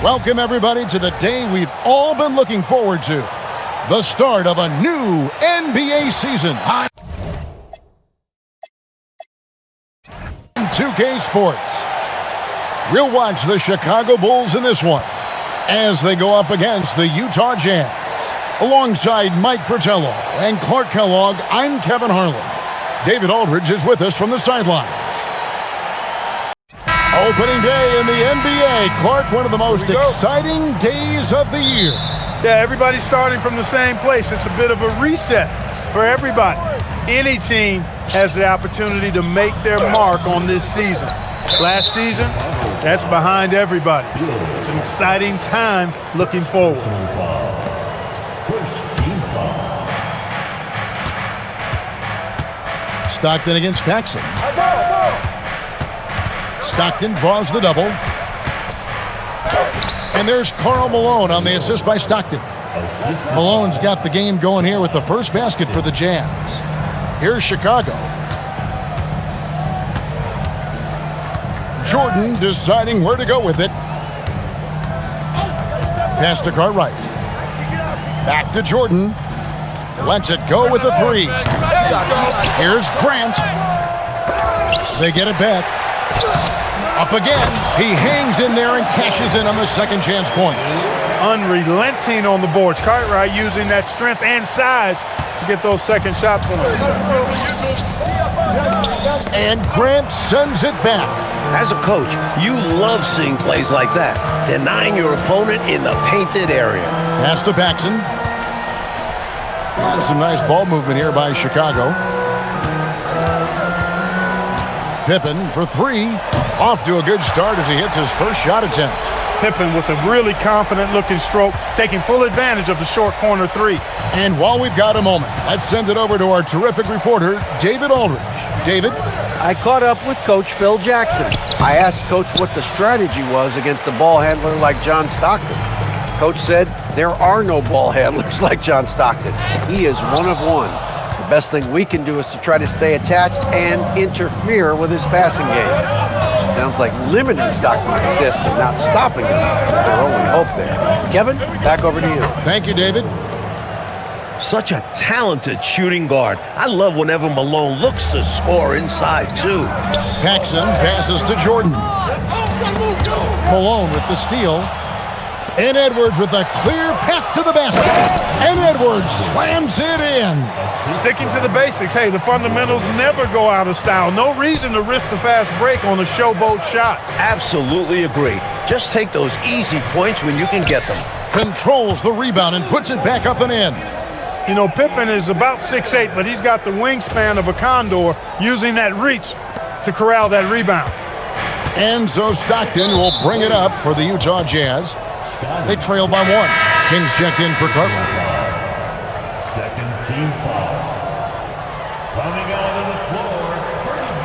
Welcome, everybody, to the day we've all been looking forward to. The start of a new NBA season. 2K Sports. We'll watch the Chicago Bulls in this one as they go up against the Utah Jazz. Alongside Mike Fratello and Clark Kellogg, I'm Kevin Harlan. David Aldridge is with us from the sidelines. Opening day in the NBA. Clark, one of the most exciting days of the year. Yeah, everybody's starting from the same place. It's a bit of a reset for everybody. Any team has the opportunity to make their mark on this season. Last season, that's behind everybody. It's an exciting time looking forward. Stockton against Paxson. Stockton draws the double. And there's Karl Malone on the assist by Stockton. Malone's got the game going here with the first basket for the Jazz. Here's Chicago. Jordan deciding where to go with it. Pass to Cartwright. Back to Jordan. Lets it go with a three. Here's Grant. They get it back. Up again. He hangs in there and cashes in on the second chance points. Unrelenting on the boards. Cartwright using that strength and size to get those second shot points. And Grant sends it back. As a coach, you love seeing plays like that, denying your opponent in the painted area. Pass to Paxson. And some nice ball movement here by Chicago. Pippen for three. Off to a good start as he hits his first shot attempt. Pippen with a really confident-looking stroke, taking full advantage of the short corner three. And while we've got a moment, let's send it over to our terrific reporter, David Aldridge. David? I caught up with Coach Phil Jackson. I asked Coach what the strategy was against a ball handler like John Stockton. Coach said there are no ball handlers like John Stockton. He is one of one. The best thing we can do is to try to stay attached and interfere with his passing game. Sounds like limiting Stockton's assist and not stopping him is their only hope there. Kevin, back over to you. Thank you, David. Such a talented shooting guard. I love whenever Malone looks to score inside, too. Paxson passes to Jordan. Malone with the steal. And Edwards with a clear path to the basket. And Edwards slams it in. Sticking to the basics. Hey, the fundamentals never go out of style. No reason to risk the fast break on a showboat shot. Absolutely agree. Just take those easy points when you can get them. Controls the rebound and puts it back up and in. You know, Pippen is about 6'8", but he's got the wingspan of a condor, using that reach to corral that rebound. And so Stockton will bring it up for the Utah Jazz. They trail by one. Kings check in for Cartwright. Second team foul. Coming out of the floor for the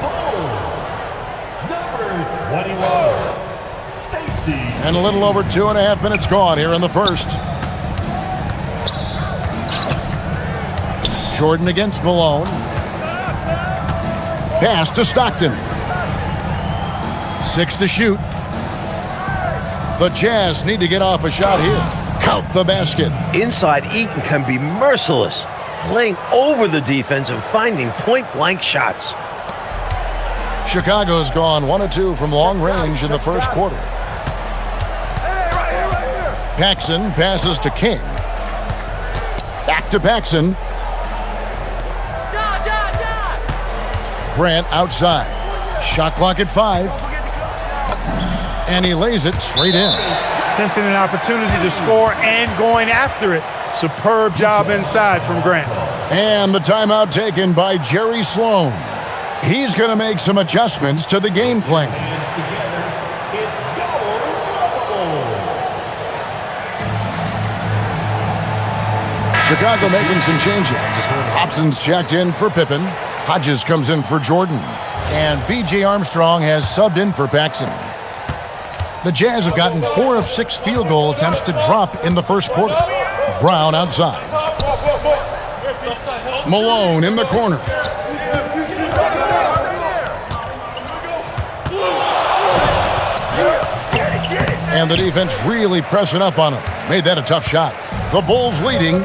Bulls, number 21, Stacy. And a little over 2.5 minutes gone here in the first. Jordan against Malone. Pass to Stockton. 6 to shoot. The Jazz need to get off a shot here. Count the basket. Inside Eaton can be merciless, playing over the defense and finding point-blank shots. Chicago's gone 1 of 2 from long range in the first quarter. Paxson passes to King. Back to Paxson. Grant outside. Shot clock at 5. And he lays it straight in. Sensing an opportunity to score and going after it. Superb job inside from Grant. And the timeout taken by Jerry Sloan. He's going to make some adjustments to the game plan. Chicago making some changes. Hobson's checked in for Pippen. Hodges comes in for Jordan. And B.J. Armstrong has subbed in for Paxson. The Jazz have gotten 4 of 6 field goal attempts to drop in the first quarter. Brown outside. Malone in the corner. And the defense really pressing up on him. Made that a tough shot. The Bulls leading.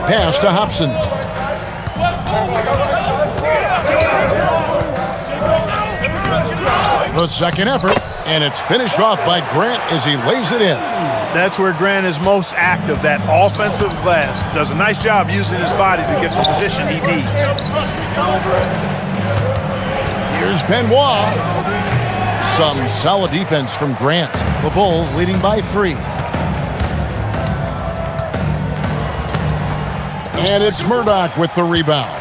Pass to Hobson. The second effort, and it's finished off by Grant as he lays it in. That's where Grant is most active, that offensive glass. Does a nice job using his body to get the position he needs. Here's Benoit. Some solid defense from Grant. The Bulls leading by 3. And it's Murdoch with the rebound.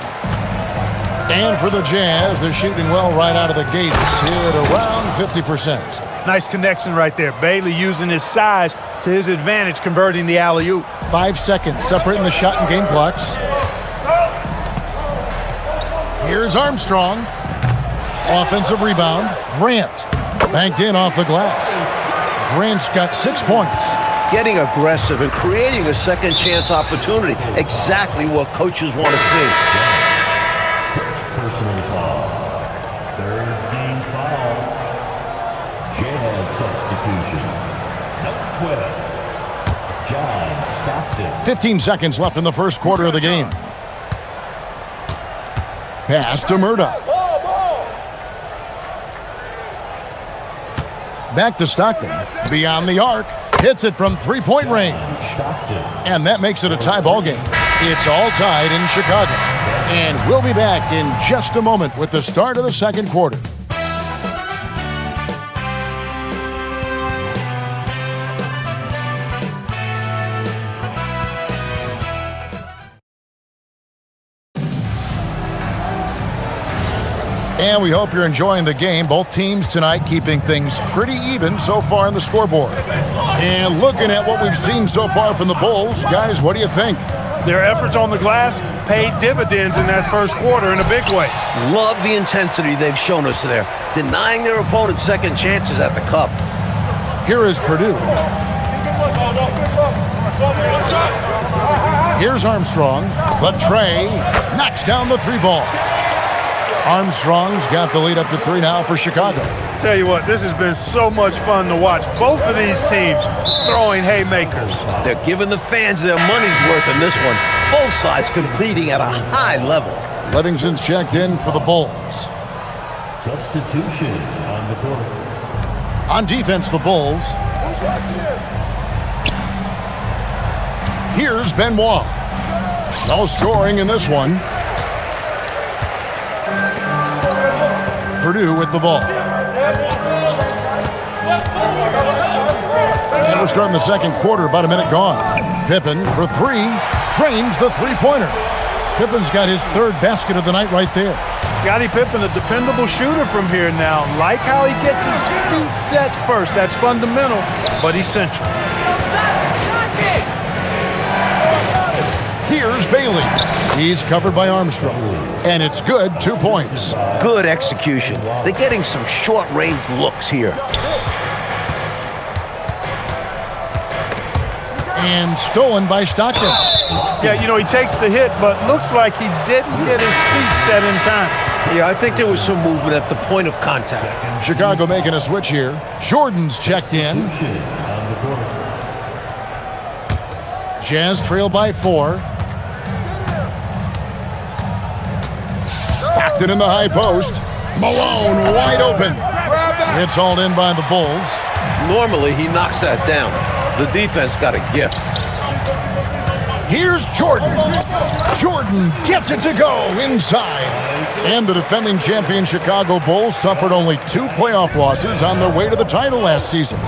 And for the Jazz, they're shooting well right out of the gates, hit around 50%. Nice connection right there. Bailey using his size to his advantage, converting the alley-oop. 5 seconds separating the shot and game clocks. Here's Armstrong. Offensive rebound. Grant banked in off the glass. Grant's got 6 points. Getting aggressive and creating a second chance opportunity. Exactly what coaches want to see. Personal foul. Third team foul. Jazz substitution. Number 12. John Stockton. 15 seconds left in the first quarter of the game. Pass to Murdoch. Back to Stockton. Beyond the arc. Hits it from three-point range. And that makes it a tie ball game. It's all tied in Chicago. And we'll be back in just a moment with the start of the second quarter. And we hope you're enjoying the game. Both teams tonight keeping things pretty even so far on the scoreboard. And looking at what we've seen so far from the Bulls, guys, what do you think? Their efforts on the glass paid dividends in that first quarter in a big way. Love the intensity they've shown us there, denying their opponents second chances at the cup. Here is Purdue. Here's Armstrong. The tray knocks down the 3 ball. Armstrong's got the lead up to 3 now for Chicago. Tell you what, this has been so much fun to watch. Both of these teams throwing haymakers. They're giving the fans their money's worth in this one. Both sides competing at a high level. Livingston's checked in for the Bulls. Substitution on the court. On defense, the Bulls. Here's Benoit. No scoring in this one. Purdue with the ball. And we're starting the second quarter, about a minute gone. Pippen for 3, drains the three-pointer. Pippen's got his 3rd basket of the night right there. Scottie Pippen, a dependable shooter from here now. Like how he gets his feet set first. That's fundamental, but essential. Here's Bailey. He's covered by Armstrong. And it's good, 2 points. Good execution. They're getting some short-range looks here. And stolen by Stockton. Yeah, you know, he takes the hit, but looks like he didn't get his feet set in time. Yeah, I think there was some movement at the point of contact. Chicago making a switch here. Jordan's checked in. Jazz trail by 4. Stockton in the high post. Malone wide open. It's hauled in by the Bulls. Normally, he knocks that down. The defense got a gift. Here's Jordan. Jordan gets it to go inside. And the defending champion Chicago Bulls suffered only 2 playoff losses on their way to the title last season.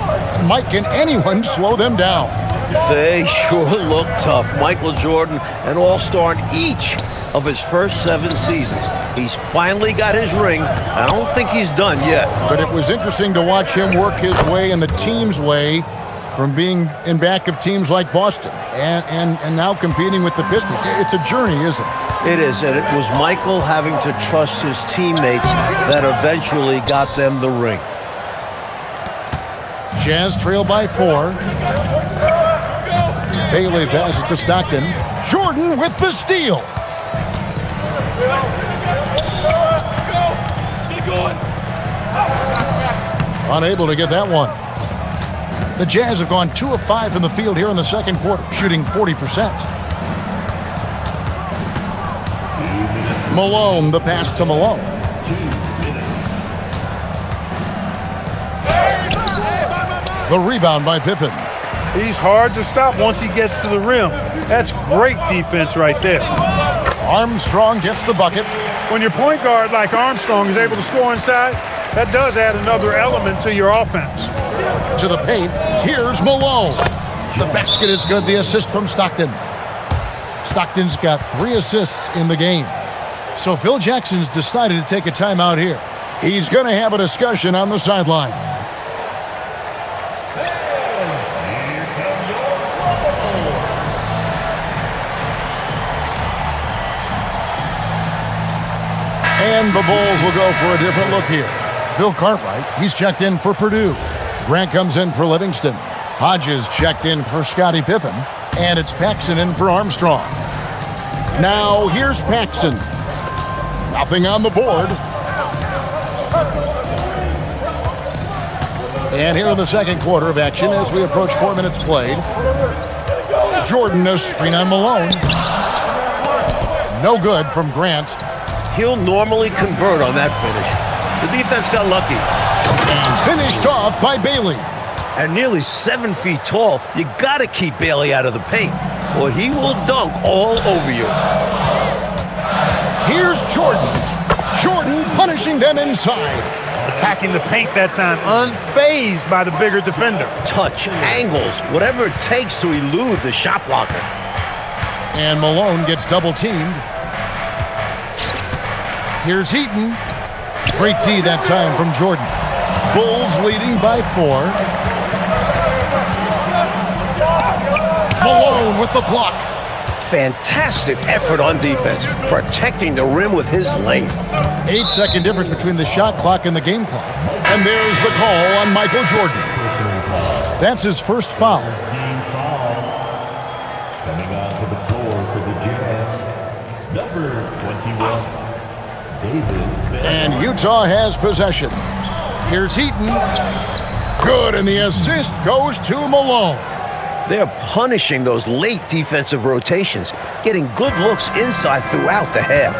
Mike, can anyone slow them down? They sure look tough. Michael Jordan, an all-star in each of his first 7 seasons. He's finally got his ring. I don't think he's done yet. But it was interesting to watch him work his way and the team's way from being in back of teams like Boston and now competing with the Pistons. It's a journey, isn't it? It is, and it was Michael having to trust his teammates that eventually got them the ring. Jazz trail by 4. Bailey passes to Stockton. Jordan with the steal. Unable to get that one. The Jazz have gone 2 of 5 from the field here in the second quarter, shooting 40%. Malone, the pass to Malone. The rebound by Pippen. He's hard to stop once he gets to the rim. That's great defense right there. Armstrong gets the bucket. When your point guard like Armstrong is able to score inside, that does add another element to your offense. To the paint, here's Malone. The basket is good, the assist from Stockton. Stockton's got 3 assists in the game. So Phil Jackson's decided to take a timeout here. He's going to have a discussion on the sideline. And the Bulls will go for a different look here. Bill Cartwright, he's checked in for Purdue. Grant comes in for Livingston. Hodges checked in for Scottie Pippen. And it's Paxson in for Armstrong. Now here's Paxson. Nothing on the board. And here in the second quarter of action as we approach 4 minutes played. Jordan, a screen on Malone. No good from Grant. He'll normally convert on that finish. The defense got lucky. And finished off by Bailey. At nearly 7 feet tall, you gotta keep Bailey out of the paint, or he will dunk all over you. Here's Jordan. Jordan punishing them inside. Attacking the paint that time, unfazed by the bigger defender. Touch, angles, whatever it takes to elude the shot blocker. And Malone gets double teamed. Here's Heaton. Great D that time from Jordan. Bulls leading by 4. Malone with the block. Fantastic effort on defense, protecting the rim with his length. 8-second difference between the shot clock and the game clock. And there's the call on Michael Jordan. That's his first foul. Team foul. Coming onto the floor for the Jazz, number 21. And Utah has possession. Here's Heaton. Good, and the assist goes to Malone. They're punishing those late defensive rotations, getting good looks inside throughout the half.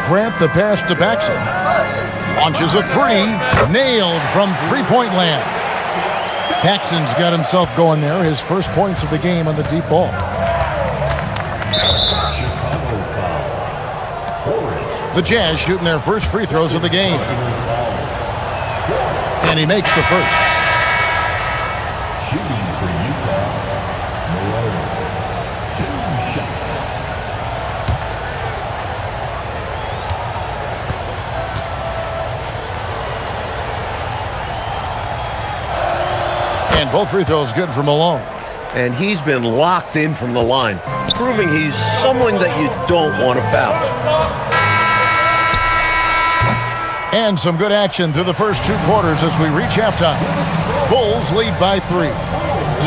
Grant the pass to Paxson. Launches a 3. Nailed from three-point land. Paxson's got himself going there. His first points of the game on the deep ball. The Jazz shooting their first free throws of the game. And he makes the first. Shooting for Utah, Malone. 2 shots. And both free throws good for Malone. And he's been locked in from the line, proving he's someone that you don't want to foul. And some good action through the first 2 quarters as we reach halftime. Bulls lead by 3.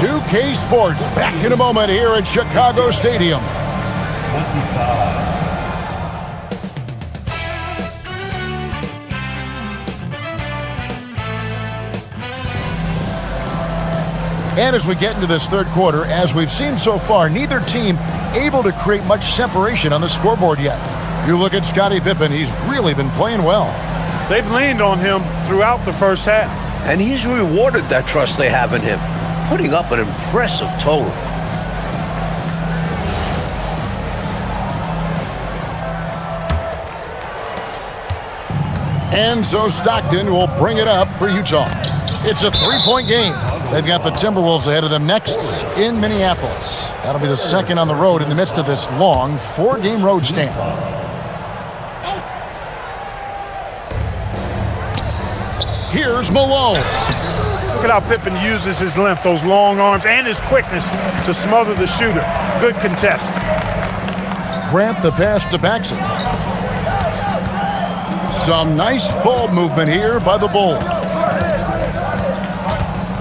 2K Sports back in a moment here at Chicago Stadium. 25. And as we get into this third quarter, as we've seen so far, neither team able to create much separation on the scoreboard yet. You look at Scottie Pippen, he's really been playing well. They've leaned on him throughout the first half. And he's rewarded that trust they have in him, putting up an impressive total. And so Stockton will bring it up for Utah. It's a 3-point game. They've got the Timberwolves ahead of them next in Minneapolis. That'll be the second on the road in the midst of this long 4-game road stand. Here's Malone. Look at how Pippen uses his length, those long arms, and his quickness to smother the shooter. Good contest. Grant the pass to Paxson. Some nice ball movement here by the Bulls.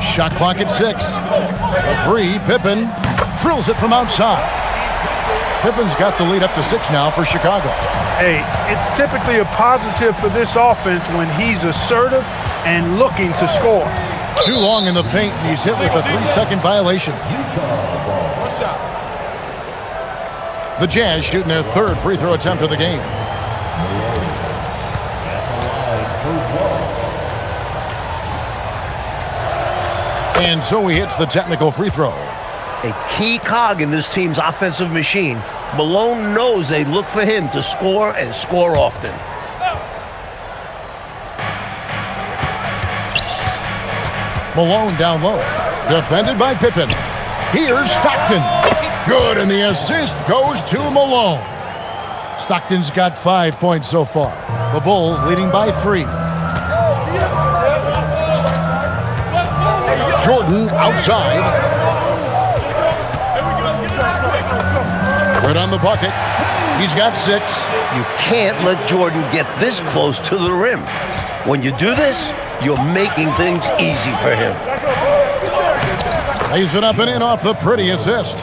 Shot clock at 6. A 3, Pippen drills it from outside. Pippen's got the lead up to 6 now for Chicago. Hey, it's typically a positive for this offense when he's assertive and looking to score. Too long in the paint, and he's hit with a 3-second violation. The Jazz shooting their third free throw attempt of the game. And so he hits the technical free throw. A key cog in this team's offensive machine. Malone knows they look for him to score and score often. Malone down low. Defended by Pippen. Here's Stockton. Good, and the assist goes to Malone. Stockton's got 5 points so far. The Bulls leading by 3. Jordan outside. Good on the bucket. He's got 6. You can't let Jordan get this close to the rim. When you do this, you're making things easy for him. Lays it up and in off the pretty assist.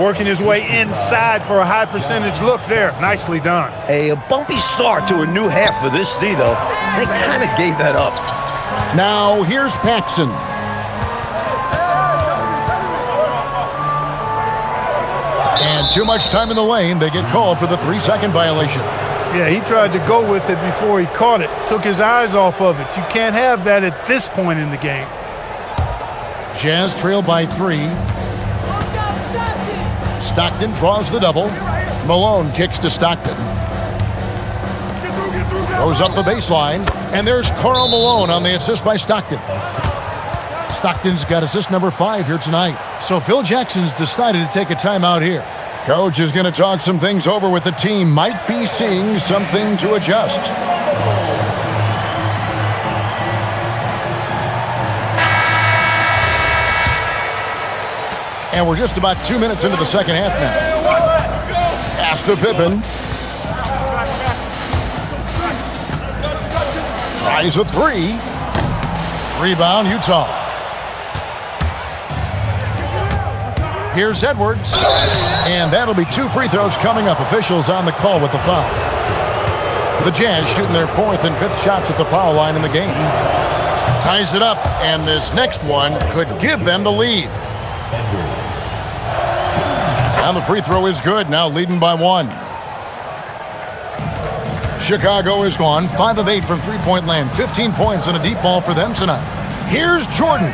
Working his way inside for a high percentage look there. Nicely done. A bumpy start to a new half for this D, though. They kind of gave that up. Now here's Paxson. And too much time in the lane. They get called for the 3-second violation. Yeah, he tried to go with it before he caught it. Took his eyes off of it. You can't have that at this point in the game. Jazz trail by 3. Stockton draws the double. Malone kicks to Stockton. Goes up the baseline. And there's Karl Malone on the assist by Stockton. Stockton's got assist number 5 here tonight. So Phil Jackson's decided to take a timeout here. Coach is going to talk some things over with the team. Might be seeing something to adjust. And we're just about 2 minutes into the second half now. Pass to Pippen. Tries a 3. Rebound, Utah. Here's Edwards. And that'll be 2 free throws coming up. Officials on the call with the foul. The Jazz shooting their 4th and 5th shots at the foul line in the game. Ties it up, and this next one could give them the lead. And the free throw is good, now leading by 1. Chicago is gone, 5 of 8 from three-point land, 15 points and a deep ball for them tonight. Here's Jordan.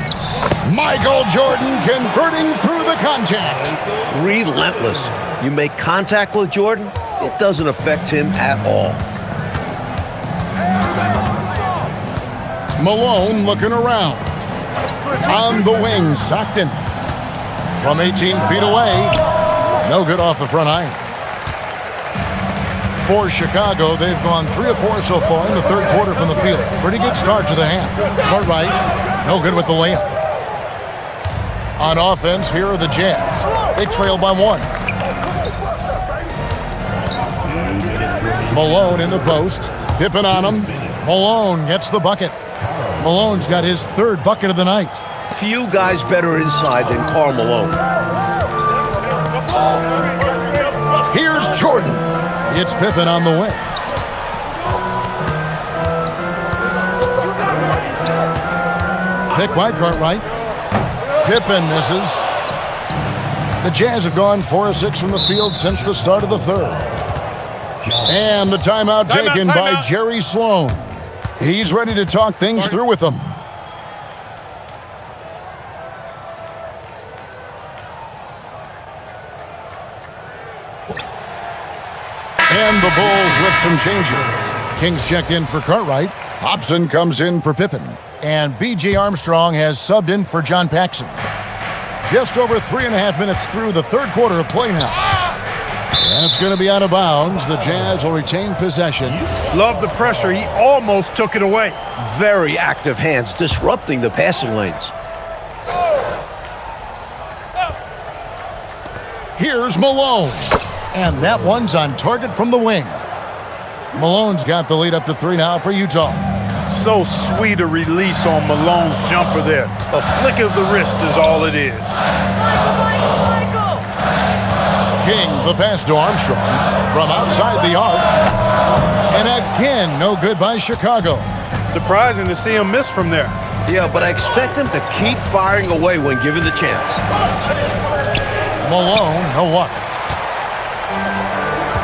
Michael Jordan converting through the contact. Relentless. You make contact with Jordan, it doesn't affect him at all. Malone looking around. On the wing, Stockton. From 18 feet away. No good off the front iron. For Chicago, they've gone 3 of 4 so far in the third quarter from the field. Pretty good start to the half. Cartwright, no good with the layup. On offense, here are the Jazz. They trail by 1. Malone in the post. Pippen on him. Malone gets the bucket. Malone's got his 3rd bucket of the night. Few guys better inside than Karl Malone. Here's Jordan. It's Pippen on the wing. Pick by Cartwright. Pippen misses. The Jazz have gone 4 of 6 from the field since the start of the third. And the timeout taken by Jerry Sloan. He's ready to talk things through with them. And the Bulls with some changes. Kings checked in for Cartwright. Hobson comes in for Pippen. And B.J. Armstrong has subbed in for John Paxson. Just over 3.5 minutes through the third quarter of play now. That's going to be out of bounds. The Jazz will retain possession. Love the pressure. He almost took it away. Very active hands, disrupting the passing lanes. Here's Malone. And that one's on target from the wing. Malone's got the lead up to 3 now for Utah. So sweet a release on Malone's jumper there. A flick of the wrist is all it is. King, the pass to Armstrong from outside the arc. And again, no good by Chicago. Surprising to see him miss from there. Yeah, but I expect him to keep firing away when given the chance. Malone, no luck.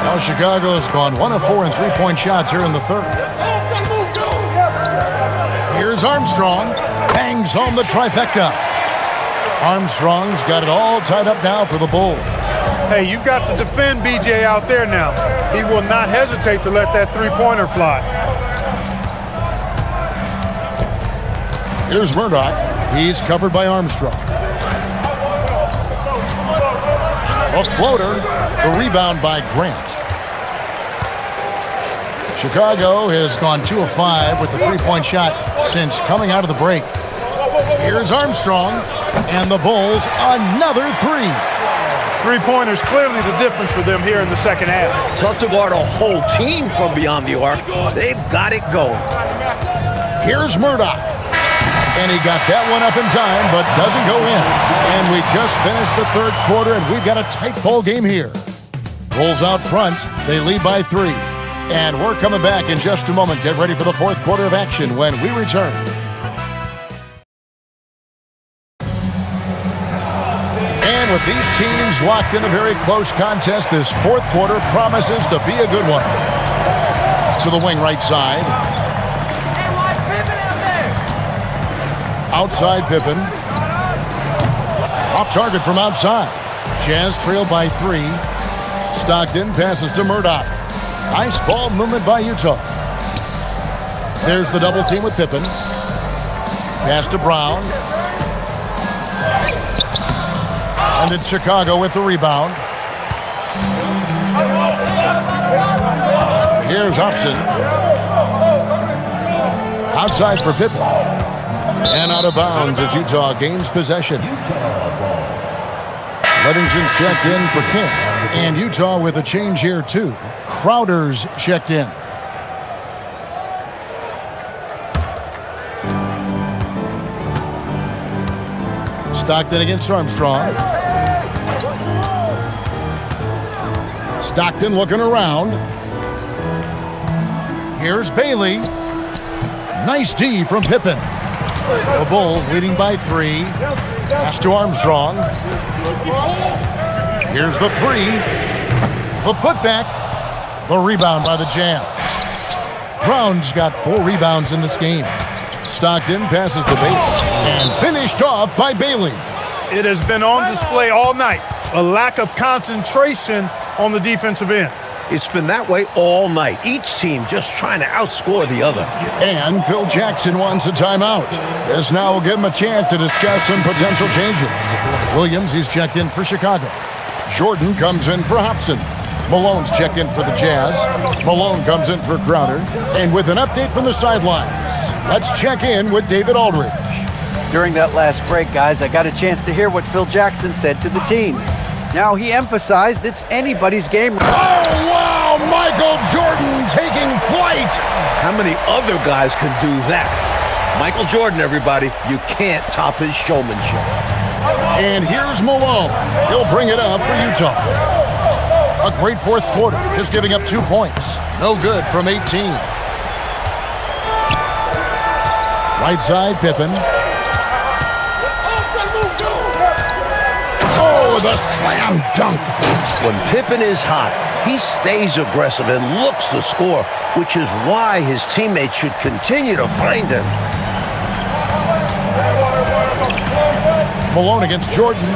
Now Chicago's gone 1 of 4 in three-point shots here in the third. Here's Armstrong. Bangs home the trifecta. Armstrong's got it all tied up now for the Bulls. Hey, you've got to defend BJ out there now. He will not hesitate to let that three-pointer fly. Here's Murdoch. He's covered by Armstrong. A floater. The rebound by Grant. Chicago has gone 2 of 5 with the three-point shot since coming out of the break. Here's Armstrong. And the Bulls, another three. Three-pointers clearly the difference for them here in the second half. Tough to guard a whole team from beyond the arc. They've got it going. Here's Murdoch. And he got that one up in time, but doesn't go in. And we just finished the third quarter, and we've got a tight ball game here. Bulls out front. They lead by 3. And we're coming back in just a moment. Get ready for the fourth quarter of action when we return. And with these teams locked in a very close contest, this fourth quarter promises to be a good one. To the wing right side. Outside Pippen. Off target from outside. Jazz trailed by 3. Stockton passes to Murdoch. Nice ball movement by Utah. There's the double team with Pippen. Pass to Brown. And it's Chicago with the rebound. Here's Hobson. Outside for Pippen. And out of bounds as Utah gains possession. Livingston's checked in for King. And Utah with a change here too. Crowder's checked in. Stockton against Armstrong. Stockton looking around. Here's Bailey. Nice D from Pippen. The Bulls leading by 3. Pass to Armstrong. Here's the 3. The putback. The rebound by the Jazz. Brown's got 4 rebounds in this game. Stockton passes to Bailey. And finished off by Bailey. It has been on display all night. A lack of concentration on the defensive end. It's been that way all night. Each team just trying to outscore the other. And Phil Jackson wants a timeout. This now will give him a chance to discuss some potential changes. Williams, he's checked in for Chicago. Jordan comes in for Hobson. Malone's checked in for the Jazz. Malone comes in for Crowder. And with an update from the sidelines, let's check in with David Aldridge. During that last break, guys, I got a chance to hear what Phil Jackson said to the team. Now, he emphasized it's anybody's game. Oh, wow! Michael Jordan taking flight! How many other guys can do that? Michael Jordan, everybody. You can't top his showmanship. And here's Malone. He'll bring it up for Utah. A great fourth quarter, just giving up 2 points. No good from 18. Right side, Pippen. Oh, the slam dunk. When Pippen is hot, he stays aggressive and looks to score, which is why his teammates should continue to find him. Malone against Jordan.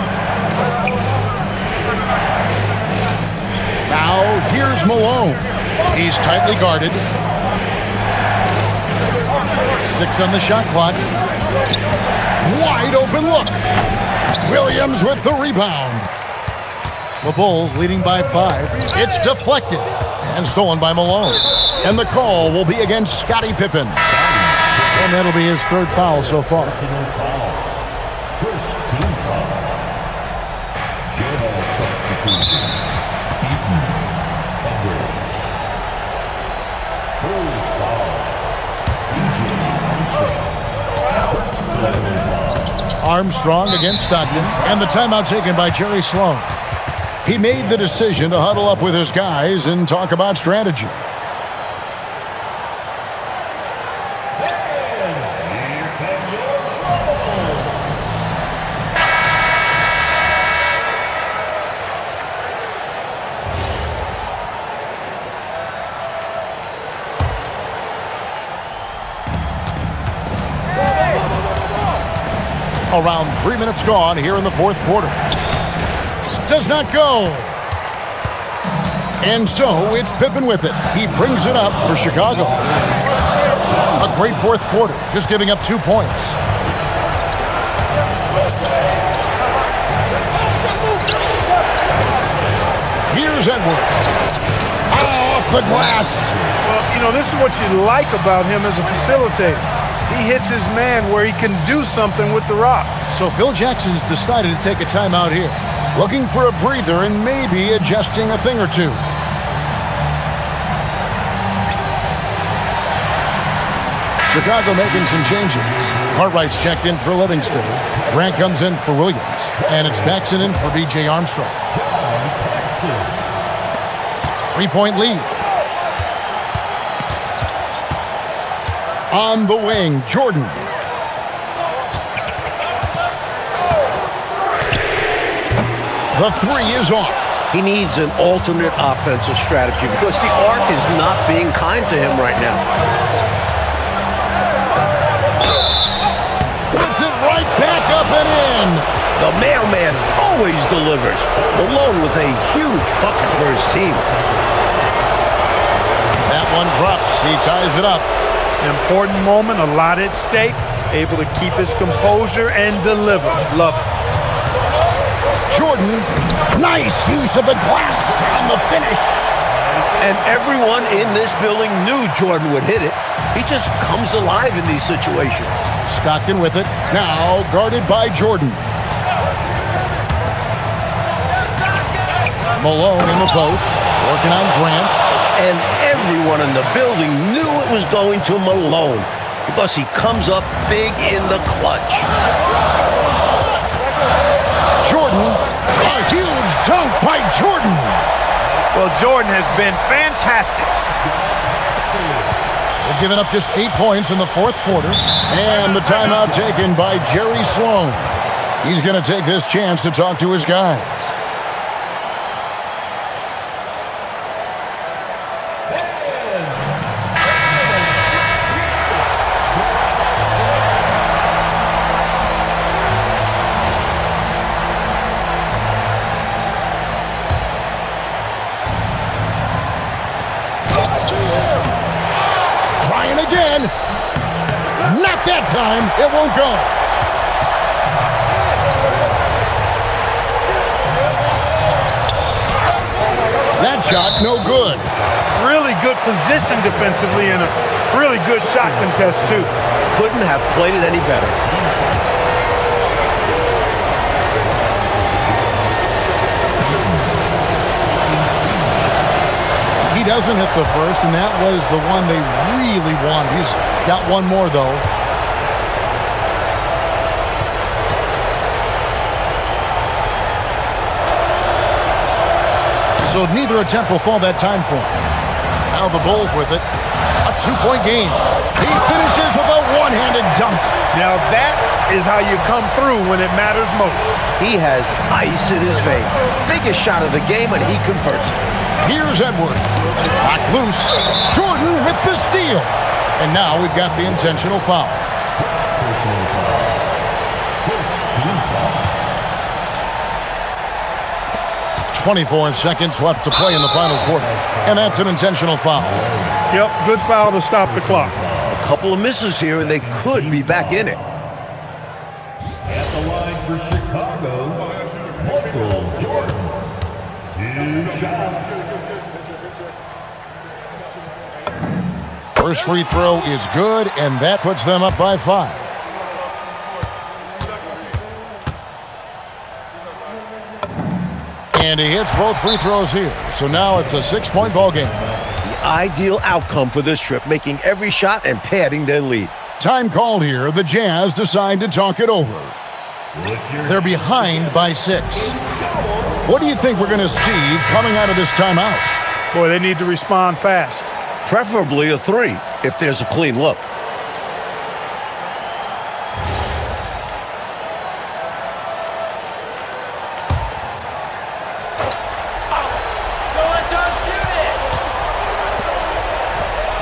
Now, here's Malone. He's tightly guarded. 6 on the shot clock. Wide open look. Williams with the rebound. The Bulls leading by 5. It's deflected and stolen by Malone. And the call will be against Scottie Pippen. And that'll be his 3rd foul so far. First team foul. Jazz substitution. Eaton. Edwards. Bulls foul. BJ Armstrong. First personal foul. Armstrong against Stockton, and the timeout taken by Jerry Sloan. He made the decision to huddle up with his guys and talk about strategy. Around 3 minutes gone here in the fourth quarter. Does not go. And so it's Pippen with it. He brings it up for Chicago. A great fourth quarter, just giving up 2 points. Here's Edwards. Off the glass. Well, you know, this is what you like about him as a facilitator. He hits his man where he can do something with the rock. So Phil Jackson's decided to take a timeout here. Looking for a breather and maybe adjusting a thing or two. Chicago making some changes. Cartwright's checked in for Livingston. Grant comes in for Williams. And it's Paxson in for B.J. Armstrong. 3-point lead. On the wing, Jordan. The three is off. He needs an alternate offensive strategy because the arc is not being kind to him right now. Puts it right back up and in. The mailman always delivers. Malone with a huge bucket for his team. That one drops. He ties it up. Important moment, a lot at stake. Able to keep his composure and deliver. Love it. Jordan, nice use of the glass on the finish. And everyone in this building knew Jordan would hit it. He just comes alive in these situations. Stockton with it. Now guarded by Jordan. Malone in the post. Working on Grant. And everyone in the building knew it was going to Malone because he comes up big in the clutch. Jordan, a huge dunk by Jordan. Well, Jordan has been fantastic. They've given up just 8 points in the fourth quarter. And the timeout taken by Jerry Sloan. He's going to take this chance to talk to his guys. Again. Not that time. It won't go. That shot, no good. Really good position defensively and a really good shot contest, too. Couldn't have played it any better. He doesn't hit the first, and that was the one they really wanted. He's got one more, though. So neither attempt will fall that time for him. Now the Bulls with it. A 2-point game. He finishes with a one-handed dunk. Now that is how you come through when it matters most. He has ice in his veins. Biggest shot of the game, and he converts it. Here's Edwards. Lock loose. Jordan with the steal. And now we've got the intentional foul. 24 seconds left to play in the final quarter. And that's an intentional foul. Yep, good foul to stop the clock. A couple of misses here, and they could be back in it. At the line for Chicago, Michael Jordan. 2 shots. First free throw is good, and that puts them up by 5. And he hits both free throws here. So now it's a 6-point ball game. The ideal outcome for this trip, making every shot and padding their lead. Time called here. The Jazz decide to talk it over. They're behind by 6. What do you think we're going to see coming out of this timeout? Boy, they need to respond fast. Preferably a 3, if there's a clean look.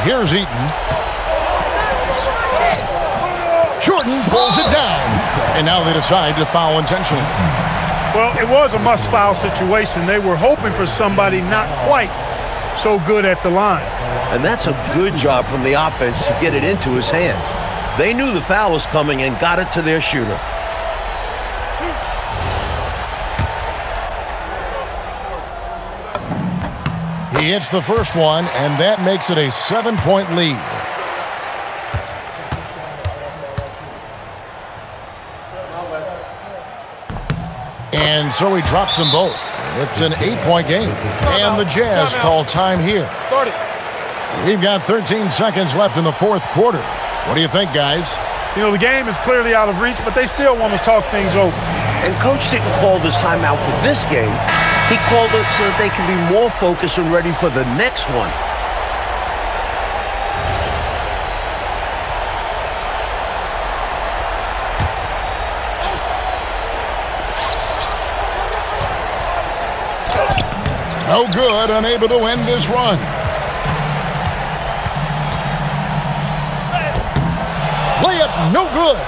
Here's Eaton. Jordan pulls it down. And now they decide to foul intentionally. Well, it was a must-foul situation. They were hoping for somebody not quite so good at the line. And that's a good job from the offense to get it into his hands. They knew the foul was coming and got it to their shooter. He hits the first one, and that makes it a 7-point lead. And so he drops them both. It's an 8-point game. And the Jazz call time here. We've got 13 seconds left in the fourth quarter. What do you think, guys? You know, the game is clearly out of reach, but they still want to talk things over. And Coach didn't call this timeout for this game. He called it so that they can be more focused and ready for the next one. No good, unable to end this run. Layup, no good.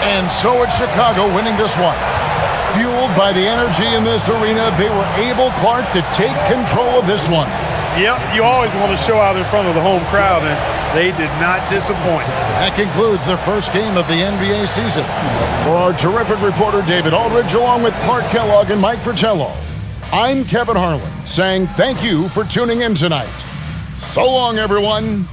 And so it's Chicago winning this one. Fueled by the energy in this arena, they were able, Clark, to take control of this one. Yep, you always want to show out in front of the home crowd, and they did not disappoint. That concludes the first game of the NBA season. For our terrific reporter, David Aldridge, along with Clark Kellogg and Mike Fratello, I'm Kevin Harlan, saying thank you for tuning in tonight. So long, everyone.